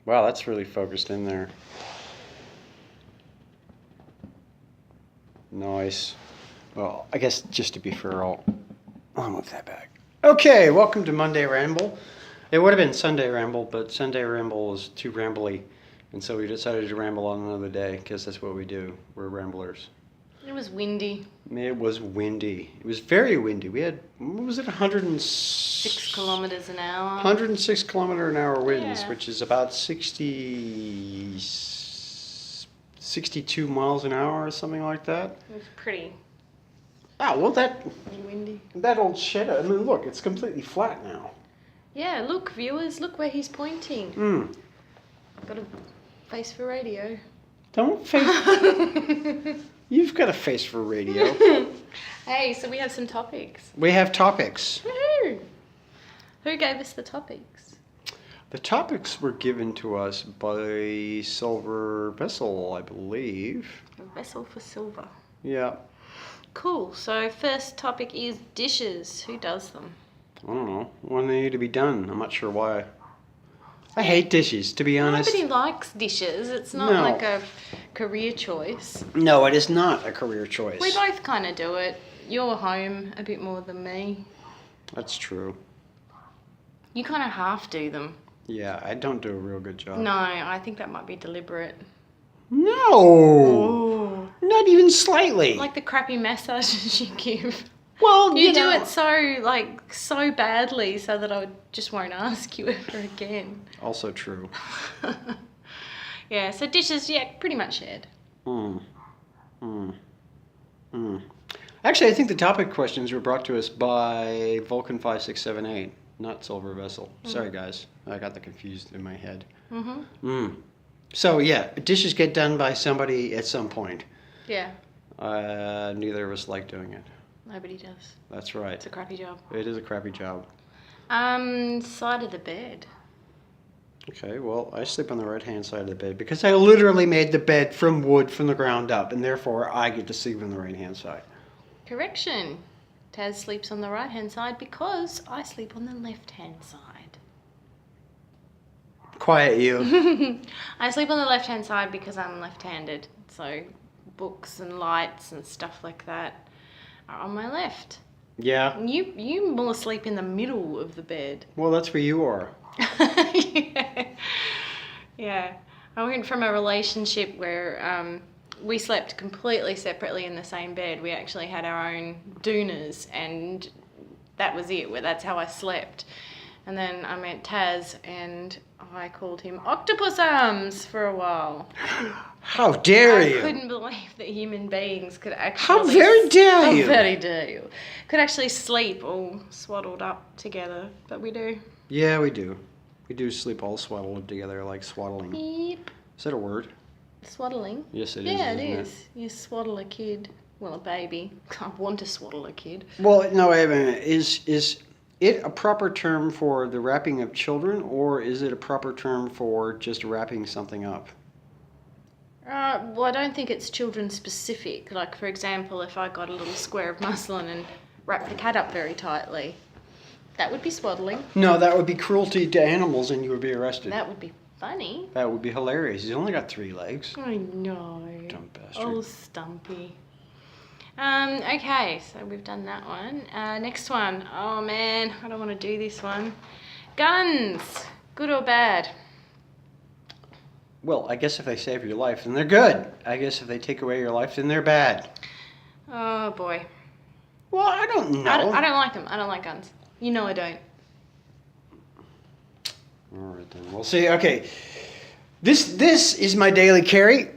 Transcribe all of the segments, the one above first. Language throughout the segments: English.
Wow, that's really focused in there. Nice. Well, I guess just to be fair, I'll move that back. Okay, welcome to Monday Ramble. It would have been Sunday Ramble, but Sunday Ramble was too rambly, and so we decided to ramble on another day, because that's what we do. We're ramblers. It was windy. It was windy. It was very windy. We had, what was it, 6 kilometers an hour. 106 kilometer an hour winds, Yeah. which is about 62 miles an hour or something like that. It was pretty Well, that windy. old shit, I mean, look, it's completely flat now. Yeah, look, viewers, look where he's pointing. Got a face for radio. Don't face... You've got a face for radio. Hey, so we have some topics. We have topics. Woohoo! Who gave us the topics? The topics were given to us by Silver Vessel, I believe. A vessel for silver. Yeah. Cool. So first topic is dishes. Who does them? I don't know. When they need to be done. I'm not sure why. I hate dishes, to be honest. Nobody likes dishes. It's not No. like a career choice. No, it is not a career choice. We both kind of do it. You're home a bit more than me. That's true. You kind of half do them. Yeah, I don't do a real good job. No, I think that might be deliberate. No! Oh. Not even slightly. Like the crappy massages you give. Well, You do know, it so badly so that I just won't ask you ever again. Also true. Yeah, so dishes, yeah, pretty much shared. Actually, I think the topic questions were brought to us by Vulcan 5678, not Silver Vessel. Sorry, guys. I got that confused in my head. So, yeah, dishes get done by somebody at some point. Yeah, Neither of us like doing it. nobody does. That's right. It's a crappy job. It is a crappy job. Side of the bed. Okay, well, I sleep on the right-hand side of the bed because I literally made the bed from wood from the ground up, and therefore I get to sleep on the right-hand side. Correction. Taz sleeps on the right-hand side because I sleep on the left-hand side. Quiet you. I sleep on the left-hand side because I'm left-handed. So books and lights and stuff like that are on my left. Yeah. You more sleep in the middle of the bed. Well, that's where you are. Yeah. I went from a relationship where we slept completely separately in the same bed. We actually had our own doonas, and that was it. That's how I slept. And then I met Taz, and I called him Octopus Arms for a while. How dare you? I couldn't believe that human beings could actually... How very dare How you? very dare you. Could actually sleep all swaddled up together, but we do. Yeah, we do. We do sleep all swaddled together like swaddling. Yep. Is that a word? Swaddling? Yes, it is. Yeah, isn't it is. You swaddle a kid. Well, a baby. I want to swaddle a kid. Well, no, wait a minute. Is it a proper term for the wrapping of children, or is it a proper term for just wrapping something up? Well, I don't think it's children specific. Like, for example, if I got a little square of muslin and wrapped the cat up very tightly, that would be swaddling. No, that would be cruelty to animals and you would be arrested. That would be funny. That would be hilarious. He's only got 3 legs. I know. Dumb bastard. Oh, Stumpy. Okay, so we've done that one. Next one. Oh, man, I don't want to do this one. Guns. Good or bad? Well, I guess if they save your life, then they're good. I guess if they take away your life, then they're bad. Oh, boy. Well, I don't know. I don't like them. I don't like guns. You know I don't. All right, then. We'll see. Okay. This is my daily carry.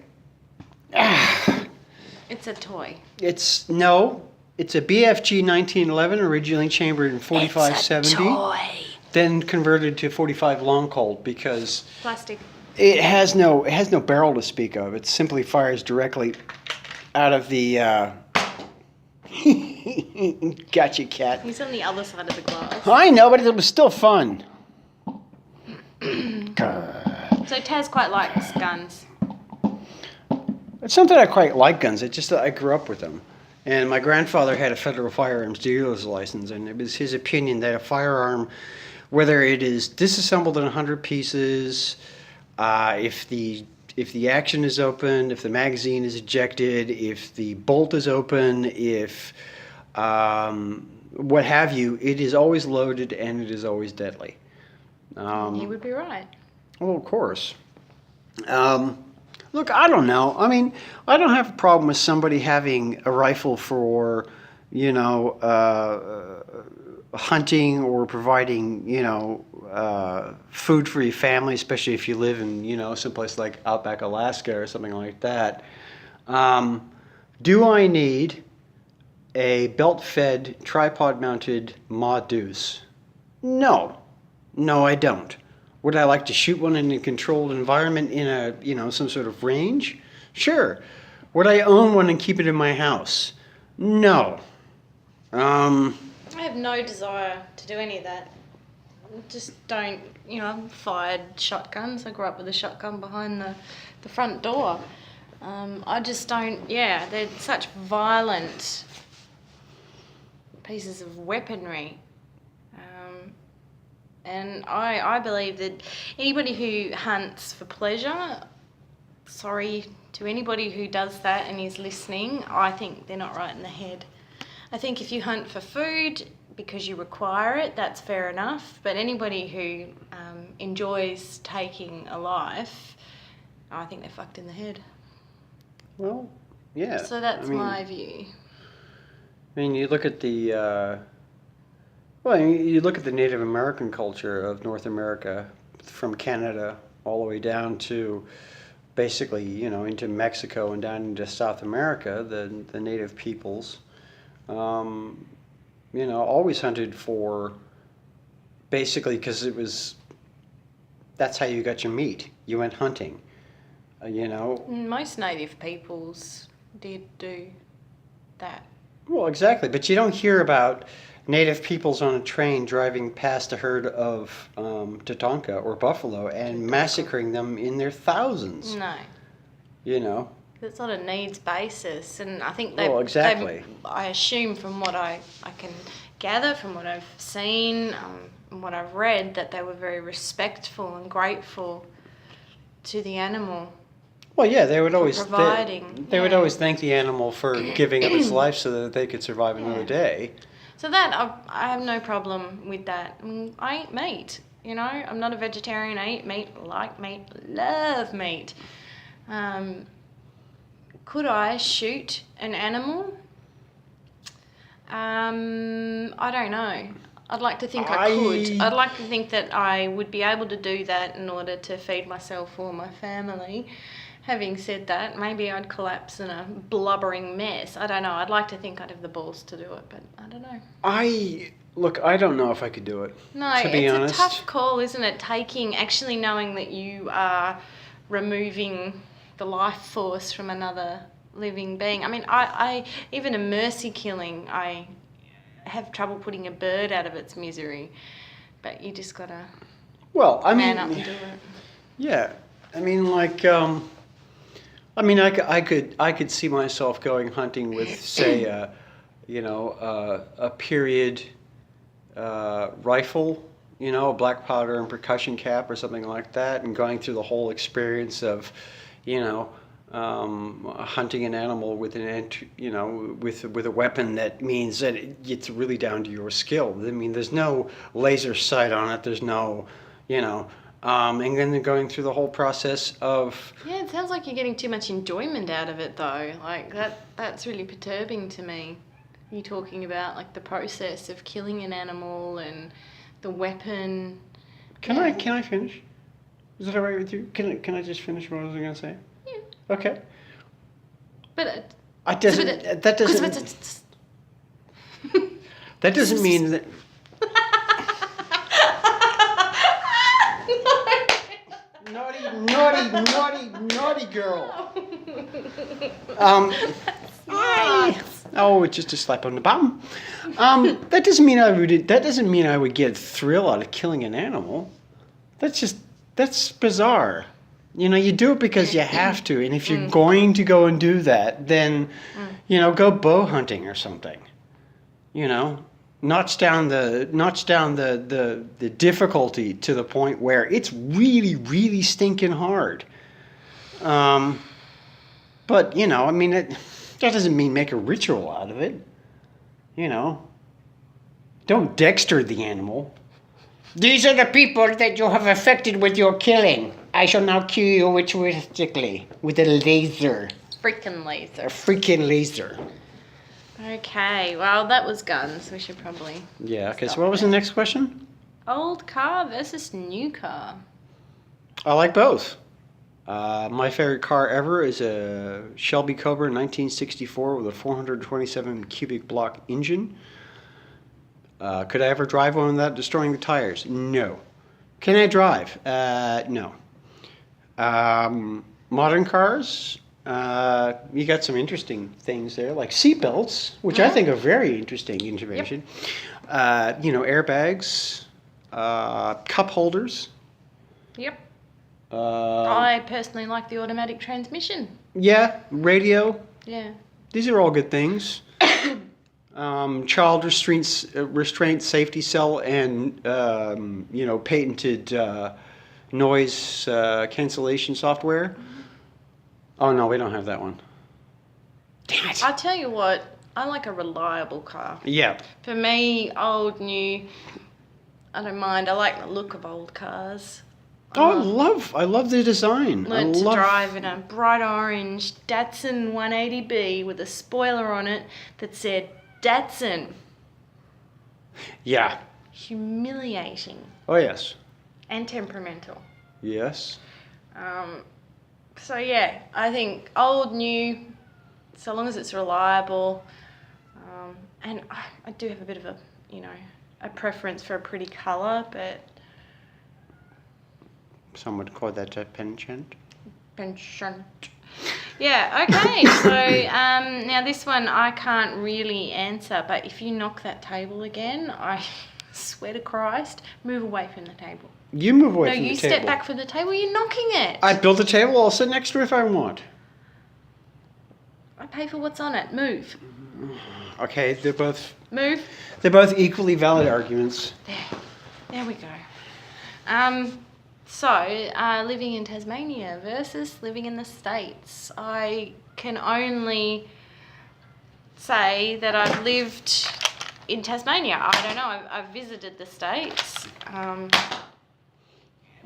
It's a toy. It's a BFG 1911, originally chambered in 4570. It's a toy. Then converted to 45 long Colt because Plastic. it has no barrel to speak of. It simply fires directly out of the gotcha, cat. He's on the other side of the glass. I know, but it was still fun. So Taz quite likes guns. It's not that I quite like guns. It's just that I grew up with them. And my grandfather had a federal firearms dealer's license, and it was his opinion that a firearm, whether it is disassembled in 100 pieces If the action is open, if the magazine is ejected, if the bolt is open, if what have you, it is always loaded and it is always deadly. He would be right. Well, of course. Look, I don't know. I mean, I don't have a problem with somebody having a rifle for, hunting or providing, food for your family, especially if you live in, someplace like Outback Alaska or something like that. Do I need a belt-fed, tripod-mounted Ma Deuce? No. No, I don't. Would I like to shoot one in a controlled environment in some sort of range? Sure. Would I own one and keep it in my house? No. I have no desire to do any of that. Just don't, I've fired shotguns. I grew up with a shotgun behind the front door. I just don't, they're such violent pieces of weaponry. And I believe that anybody who hunts for pleasure, sorry to anybody who does that and is listening, I think they're not right in the head. I think if you hunt for food because you require it, that's fair enough. But anybody who enjoys taking a life, I think they're fucked in the head. Well, yeah. So that's my view. I mean, you look at the you look at the Native American culture of North America, from Canada all the way down to basically, into Mexico and down into South America, the native peoples, always hunted for, basically because that's how you got your meat. You went hunting, Most native peoples did do that. Well, exactly, but you don't hear about native peoples on a train driving past a herd of tatonka or buffalo and massacring them in their thousands. No. It's not a needs basis, and I think I assume from what I can gather, from what I've seen, and what I've read, that they were very respectful and grateful to the animal. Well, yeah, they would always providing. They would always thank the animal for giving up its life so that they could survive another day. So that I have no problem with that. I eat meat. I'm not a vegetarian. I eat meat, like meat, love meat. Could I shoot an animal? I don't know. I'd like to think I could. I'd like to think that I would be able to do that in order to feed myself or my family. Having said that, maybe I'd collapse in a blubbering mess. I don't know. I'd like to think I'd have the balls to do it, but I don't know. I don't know if I could do it. No, to be honest. A tough call, isn't it? Actually knowing that you are removing the life force from another living being. I mean, I even a mercy killing, I have trouble putting a bird out of its misery. But you just gotta man up and do it. Yeah, I mean, I could see myself going hunting with, say, a period rifle, a black powder and percussion cap or something like that, and going through the whole experience of, hunting an animal with with a weapon that means that it's really down to your skill. I mean, there's no laser sight on it. There's no, and then they're going through the whole process of... Yeah, it sounds like you're getting too much enjoyment out of it, though. That's really perturbing to me. You talking about, the process of killing an animal and the weapon. Can I finish? Is that all right with you? Can I just finish what I was going to say? Yeah. Okay. But... That doesn't mean that... Naughty girl. It's just a slap on the bum. That doesn't mean I would get a thrill out of killing an animal. That's bizarre. You do it because you have to, and if you're going to go and do that, then go bow hunting or something. notch down the difficulty to the point where it's really, really stinking hard. But I mean, that doesn't mean make a ritual out of it. Don't Dexter the animal. These are the people that you have affected with your killing. I shall now kill you ritualistically with a laser. Freaking laser. A freaking laser. Okay, well, that was guns. We should probably. Yeah, okay, so what was the next question? Old car versus new car. I like both. My favorite car ever is a Shelby Cobra 1964 with a 427 cubic block engine. Could I ever drive one without destroying the tires? No. Can I drive? No. Modern cars, you got some interesting things there, like seatbelts, which I think are very interesting innovation. Yep. Airbags, cup holders. Yep. I personally like the automatic transmission. Yeah, radio. Yeah. These are all good things. Child restraint safety cell and patented noise cancellation software. Mm-hmm. Oh no, we don't have that one. Damn it! I'll tell you what, I like a reliable car. Yeah. For me, old, new, I don't mind. I like the look of old cars. Oh, I love the design. Learned to drive in a bright orange Datsun 180B with a spoiler on it that said Datsun. Yeah. Humiliating. Oh, yes. And temperamental. Yes. So, yeah, I think old, new, so long as it's reliable. And I do have a bit of a preference for a pretty colour, but... Some would call that a penchant. Penchant. Yeah, okay. So now this one I can't really answer, but if you knock that table again, I swear to Christ, move away from the table. You move away from the table. No, you step back from the table, you're knocking it. I built a table, I'll sit next to it if I want. I pay for what's on it. Move. Okay, they're both... Move. They're both equally valid arguments. There we go. So, living in Tasmania versus living in the States. I can only say that I've lived in Tasmania. I don't know, I've visited the States.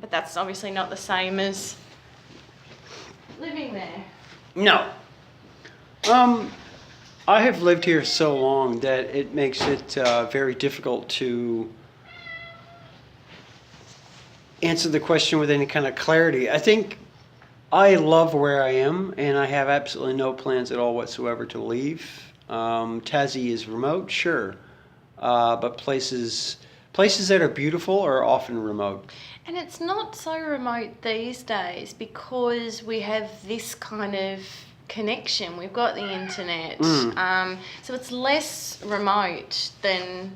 But that's obviously not the same as living there. No. I have lived here so long that it makes it very difficult to answer the question with any kind of clarity. I think I love where I am, and I have absolutely no plans at all whatsoever to leave. Tassie is remote, sure, but places that are beautiful are often remote. And it's not so remote these days because we have this kind of connection. We've got the internet, so it's less remote than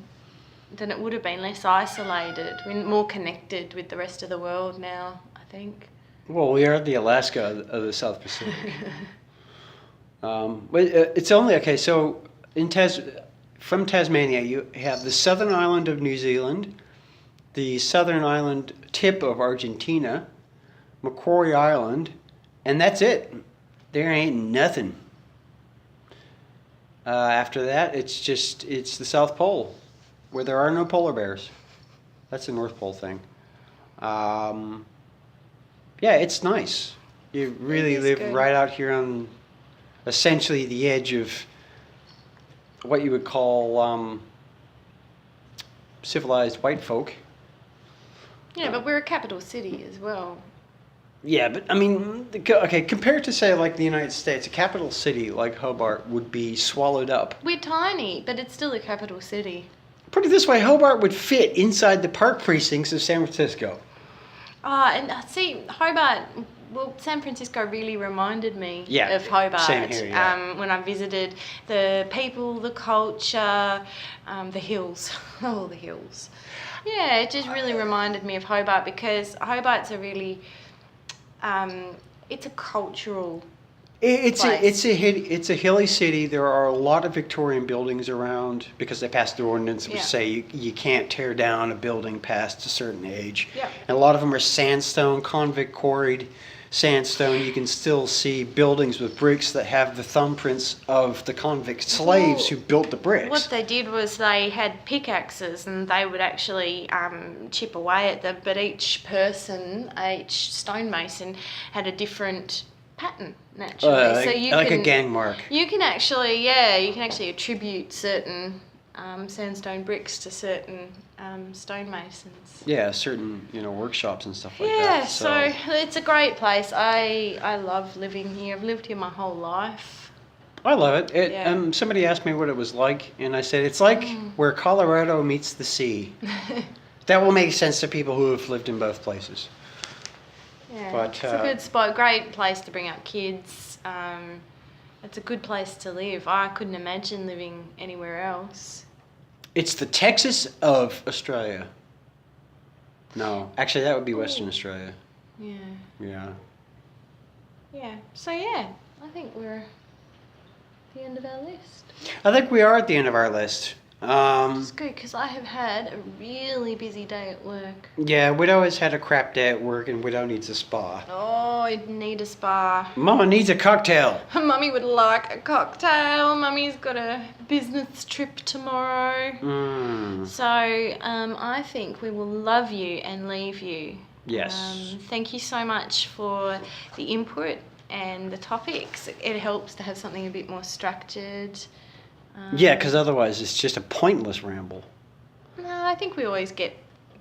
it would have been, less isolated. We're more connected with the rest of the world now, I think. Well, we are the Alaska of the South Pacific. It's only, okay, so from Tasmania, you have the southern island of New Zealand, the southern island tip of Argentina, Macquarie Island, and that's it. There ain't nothing. After that, it's the South Pole, where there are no polar bears. That's a North Pole thing. Yeah, it's nice. You really live good. Right out here on essentially the edge of what you would call civilized white folk. Yeah, but we're a capital city as well. Yeah, but I mean, okay, compared to say like the United States, a capital city like Hobart would be swallowed up. We're tiny, but it's still a capital city. Put it this way, Hobart would fit inside the park precincts of San Francisco. See, Hobart, well, San Francisco really reminded me of Hobart. Same here, yeah. When I visited, the people, the culture, the hills. Oh, the hills. Yeah, it just really reminded me of Hobart because Hobart's a really, it's a cultural It's a hilly city. There are a lot of Victorian buildings around because they passed the ordinance which Yeah. say you can't tear down a building past a certain age. Yeah. And a lot of them are sandstone, convict quarried sandstone. You can still see buildings with bricks that have the thumbprints of the convict slaves who built the bricks. What they did was they had pickaxes and they would actually chip away at them, but each stonemason had a different pattern naturally. So you like can, a gang mark. You can actually attribute certain sandstone bricks to certain stonemasons. Yeah, certain workshops and stuff like Yeah, that. so it's a great place. I love living here. I've lived here my whole life. I love it. Yeah. Somebody asked me what it was like, and I said it's like where Colorado meets the sea. That will make sense to people who have lived in both places. Yeah, But, it's a good spot. Great place to bring up kids. It's a good place to live. I couldn't imagine living anywhere else. It's the Texas of Australia. No, actually, that would be Western Australia. Yeah. Yeah. Yeah. So yeah, I think we're at the end of our list. I think we are at the end of our list. It's good because I have had a really busy day at work. Yeah, Widow has had a crap day at work, and Widow needs a spa. Oh, I need a spa. Mama needs a cocktail. Mummy would like a cocktail. Mummy's got a business trip tomorrow. So I think we will love you and leave you. Yes. Thank you so much for the input and the topics. It helps to have something a bit more structured. Yeah, because otherwise it's just a pointless ramble. No, I think we always get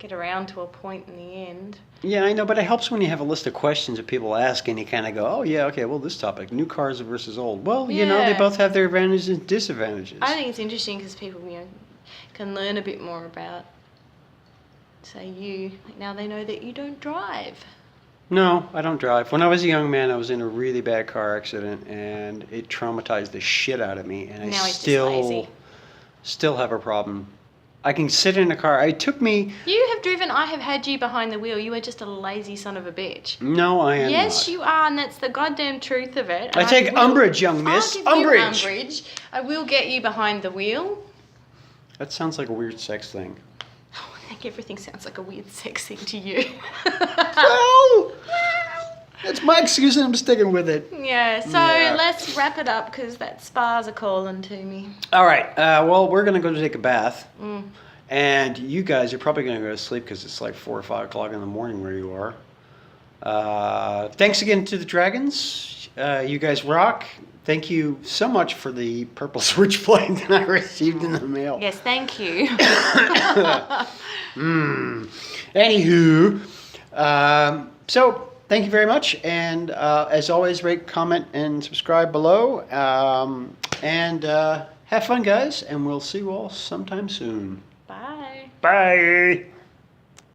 around to a point in the end. Yeah, I know, but it helps when you have a list of questions that people ask and you kind of go, oh, yeah, okay, well, this topic, new cars versus old. Well, they Yeah. both have their advantages and disadvantages. I think it's interesting because people can learn a bit more about, say, now they know that you don't drive. No, I don't drive. When I was a young man, I was in a really bad car accident, and it traumatized the shit out of me. And Now I he's just lazy. still have a problem. I can sit in a car. It took me. You have driven. I have had you behind the wheel. You are just a lazy son of a bitch. No, I am Yes, not. you are, and that's the goddamn truth of it. I take umbrage, young miss. I'll give you Umbrage. umbrage. I will get you behind the wheel. That sounds like a weird sex thing. Oh, I think everything sounds like a weird sex thing to you. Well, that's my excuse, and I'm sticking with it. Yeah, so Yeah. let's wrap it up because that spas are calling to me. All right. Well, we're gonna go take a bath, and you guys are probably gonna go to sleep because it's like 4 or 5 o'clock in the morning where you are. Thanks again to the Dragons. You guys rock. Thank you so much for the purple switchblade that I received in the mail. Yes, thank you. Anywho, so thank you very much, and as always, rate, comment, and subscribe below. And have fun, guys, and we'll see you all sometime soon. Bye. Bye.